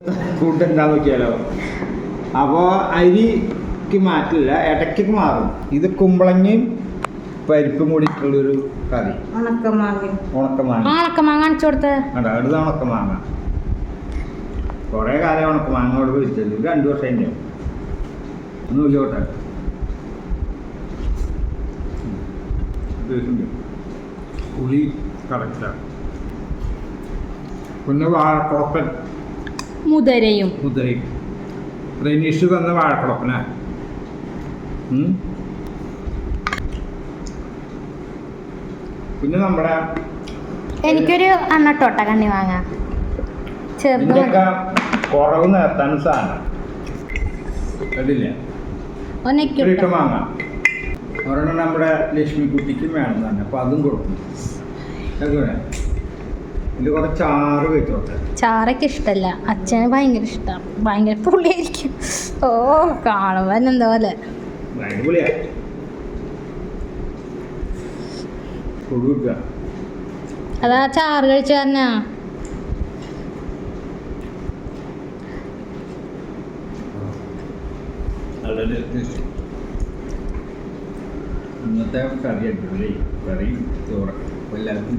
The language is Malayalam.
ഫുഡ് എന്താന്ന് നോക്കിയാലോ. അപ്പോൾ അരിക്ക് മാറ്റില്ല, ഇടയ്ക്ക് മാറും. ഇത് കുമ്പളങ്ങയും പരിപ്പും കൂടിയിട്ടുള്ളൊരു കറി. ഉണക്കമാങ്ങ കാണിച്ചു കൊടുത്തത് അടുത്ത ഉണക്കമാങ്ങ. കുറേ കാലം ഉണക്കമാങ്ങോട് വിളിച്ചത് 2 വർഷം ഉണ്ടാവും. ഒന്ന് നോക്കിയോട്ടെ. പുളി കറക്റ്റാണ്. പിന്നെ വാഴക്കുളപ്പൻ മുതിരയും റെനീഷ് വന്ന വാഴക്കുളപ്പനാ. പിന്നെ നമ്മുടെ എനിക്കൊരു അണ്ണട്ടോട്ട കണ്ണി വാങ്ങാം. ഇതിൻ്റെയൊക്കെ കുറവ് നിർത്താൻ സാധനം അതില്ല. വാങ്ങാം. ഒരെണ്ണം നമ്മുടെ ലക്ഷ്മി കുട്ടിക്കും വേണം തന്നെ, അപ്പൊ അതും കൊടുക്കും. ഇതിൽ കുറച്ച് ചാറ് വെച്ചോട്ടെ. ചാറൊക്കെ ഇഷ്ടല്ല, അച്ഛന് ഭയങ്കര ഇഷ്ടമാണ്. ഭയങ്കര പുളിയായിരിക്കും. ഓ കാണുമ്പോ എന്താ പോലെ ഭയങ്കര പുളിയാ. അതാ ചാറ് കഴിച്ചു തന്നാ. ഇന്നത്തെ കറി അടിപൊളി. കറിയും ചോറ് എല്ലാവർക്കും